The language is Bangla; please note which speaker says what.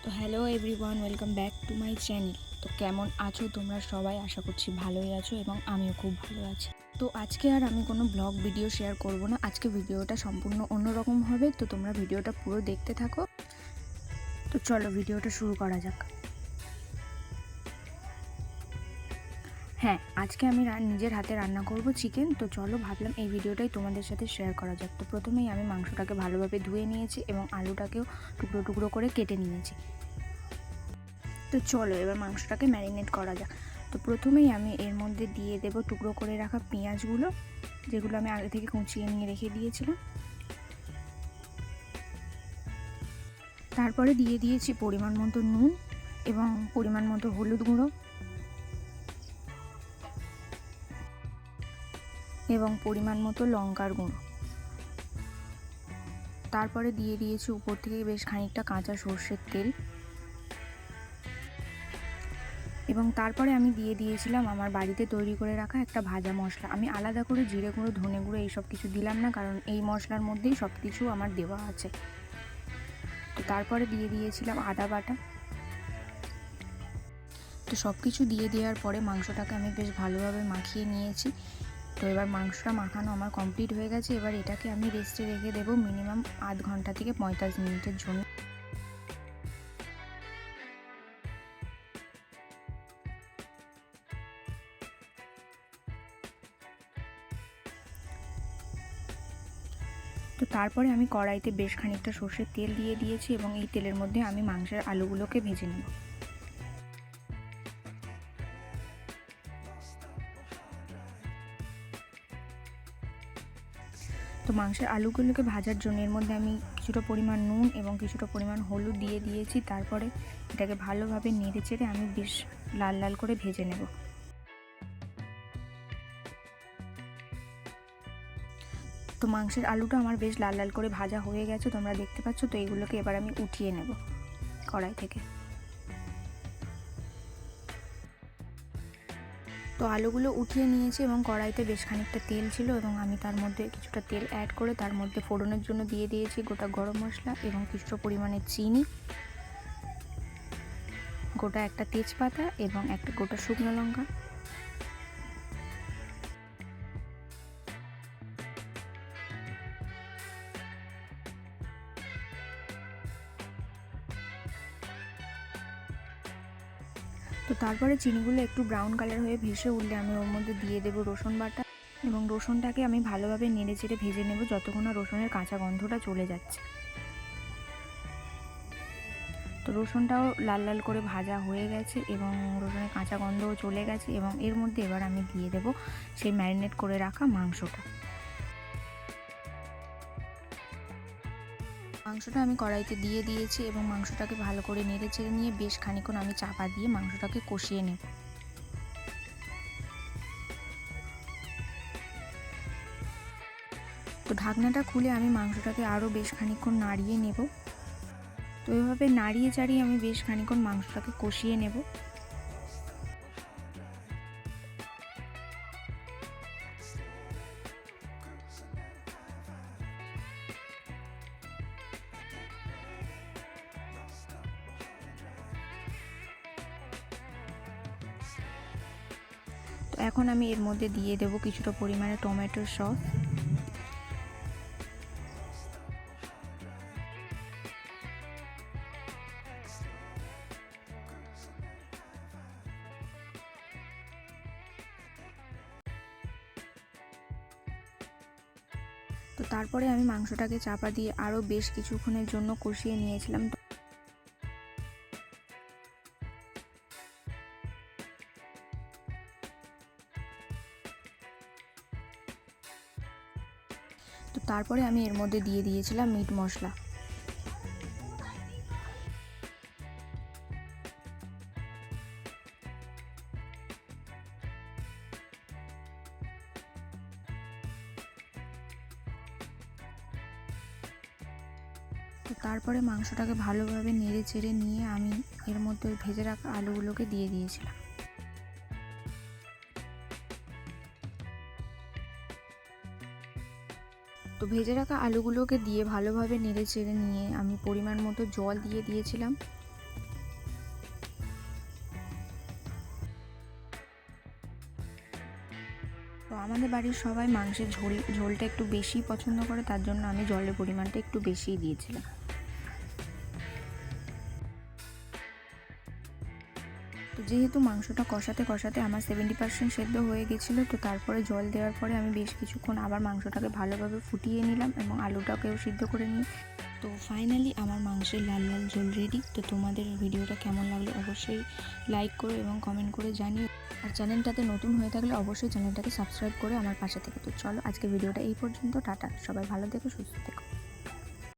Speaker 1: তো hello everyone, welcome back to my channel. তো কেমন আছো তোমরা সবাই? আশা করছি ভালোই আছো এবং আমিও খুব ভালো আছি। তো আজকে আর আমি কোনো ব্লগ ভিডিও শেয়ার করব না। আজকে ভিডিওটা সম্পূর্ণ অন্যরকম হবে, তো তোমরা ভিডিওটা পুরো দেখতে থাকো। তো চলো ভিডিওটা শুরু করা যাক। হ্যাঁ, আজকে আমি নিজের হাতে রান্না করব চিকেন। তো চলো, ভাবলাম এই ভিডিওটাই তোমাদের সাথে শেয়ার করা যাক। তো প্রথমেই আমি মাংসটাকে ভালোভাবে ধুয়ে নিয়েছি এবং আলুটাকেও টুকরো টুকরো করে কেটে নিয়েছি। তো চলো এবার মাংসটাকে ম্যারিনেট করা যাক। তো প্রথমেই আমি এর মধ্যে দিয়ে দেব টুকরো করে রাখা পেঁয়াজগুলো, যেগুলো আমি আগে থেকে কুচিয়ে নিয়ে রেখে দিয়েছিলাম। তারপরে দিয়ে দিয়েছি পরিমাণ মতো নুন এবং পরিমাণ মতো হলুদ গুঁড়ো এবং পরিমাণ মতো লঙ্কার গুঁড়ো। তারপরে দিয়ে দিয়েছি উপর থেকে বেশ খানিকটা কাঁচা সর্ষের তেল এবং তারপরে আমি দিয়ে দিয়েছিলাম আমার বাড়িতে তৈরি করে রাখা একটা ভাজা মশলা। আমি আলাদা করে জিরে গুঁড়ো, ধনে গুঁড়ো এইসব কিছু দিলাম না, কারণ এই মশলার মধ্যেই সব কিছু আমার দেওয়া আছে। তো তারপরে দিয়ে দিয়েছিলাম আদা বাটা। তো সব কিছু দিয়ে দেওয়ার পরে মাংসটাকে আমি বেশ ভালোভাবে মাখিয়ে নিয়েছি। তো এবার মাংসটা মাখানো আমার কমপ্লিট হয়ে গেছে। এবার এটাকে আমি রেস্টে রেখে দেবো মিনিমাম আধ ঘন্টা থেকে 45 মিনিটের জন্য। তো তারপরে আমি কড়াইতে বেশ খানিকটা সর্ষের তেল দিয়ে দিয়েছি এবং এই তেলের মধ্যে আমি মাংসের আলুগুলোকে ভেজে নেব। তো মাংসের আলুগুলোকে ভাজার জন্য এর মধ্যে আমি কিছুটা পরিমাণ নুন এবং কিছুটা পরিমাণ হলুদ দিয়ে দিয়েছি। তারপরে এটাকে ভালোভাবে নেড়ে চেড়ে আমি বেশ লাল লাল করে ভেজে নেব। তো মাংসের আলুটা আমার বেশ লাল লাল করে ভাজা হয়ে গেছে, তোমরা দেখতে পাচ্ছ। তো এগুলোকে এবার আমি উঠিয়ে নেব কড়াই থেকে। তো আলুগুলো উঠিয়ে নিয়েছি এবং কড়াইতে বেশ খানিকটা তেল ছিল এবং আমি তার মধ্যে কিছুটা তেল অ্যাড করে তার মধ্যে ফোড়নের জন্য দিয়ে দিয়েছি গোটা গরম মশলা এবং কিছুটা পরিমাণে চিনি, গোটা একটা তেজপাতা এবং একটা গোটা শুকনো লঙ্কা। তো তারপরে চিনিগুলো একটু ব্রাউন কালার হয়ে ভেসে উঠলে আমি ওর মধ্যে দিয়ে দেবো রসুন বাটা এবং রসুনটাকে আমি ভালোভাবে নেড়ে চেড়ে ভেজে নেব যতক্ষণ না রসুনের কাঁচা গন্ধটা চলে যাচ্ছে। তো রসুনটাও লাল লাল করে ভাজা হয়ে গেছে এবং রসুনের কাঁচা গন্ধও চলে গেছে এবং এর মধ্যে এবার আমি দিয়ে দেব সেই ম্যারিনেট করে রাখা মাংসটা। মাংসটা আমি কড়াইতে দিয়ে দিয়েছি এবং মাংসটাকে ভালো করে নেড়ে চেড়ে নিয়ে বেশ খানিকক্ষণ আমি চাপা দিয়ে মাংসটাকে কষিয়ে নেব। তো ঢাকনাটা খুলে আমি মাংসটাকে আরও বেশ খানিকক্ষণ নাড়িয়ে নেব। তো এভাবে নাড়িয়ে চাড়িয়ে আমি বেশ খানিকক্ষণ মাংসটাকে কষিয়ে নেব। তো এখন আমি এর মধ্যে দিয়ে দেব কিছুটা পরিমাণে টমেটোর সস। তো তারপরে আমি মাংসটাকে চাপা দিয়ে আরও বেশ কিছুক্ষণের জন্য কষিয়ে নিয়েছিলাম। তো তারপরে আমি এর মধ্যে দিয়ে দিয়েছিলাম মিট মশলা। তো তারপরে মাংসটাকে ভালোভাবে নেড়ে চেড়ে নিয়ে আমি এর মধ্যে ওই ভেজে রাখা আলুগুলোকে দিয়ে দিয়েছিলাম। তো ভেজে রাখা আলুগুলোকে দিয়ে ভালোভাবে নেড়ে চেড়ে নিয়ে আমি পরিমাণ মতো জল দিয়ে দিয়েছিলাম আমাদের বাড়ির সবাই মাংসের ঝোলটা একটু বেশি পছন্দ করে, তার জন্য আমি জলের পরিমাণটা একটু বেশিই দিয়েছিলাম। তো যেহেতু মাংসটা কষাতে কষাতে আমার 70% সেদ্ধ হয়ে গেছিলো, তো তারপরে জল দেওয়ার পরে আমি বেশ কিছুক্ষণ আবার মাংসটাকে ভালোভাবে ফুটিয়ে নিলাম এবং আলুটাকেও সিদ্ধ করে নিই। তো ফাইনালি আমার মাংসের লাল লাল ঝোল রেডি। তো তোমাদের ভিডিওটা কেমন লাগলো অবশ্যই লাইক করো এবং কমেন্ট করে জানিও। আর চ্যানেলটাতে নতুন হয়ে থাকলে অবশ্যই চ্যানেলটাকে সাবস্ক্রাইব করে আমার পাশে থেকে। তো চলো আজকে ভিডিওটা এই পর্যন্ত, টাটা। সবাই ভালো থেকো, সুস্থ থেকো।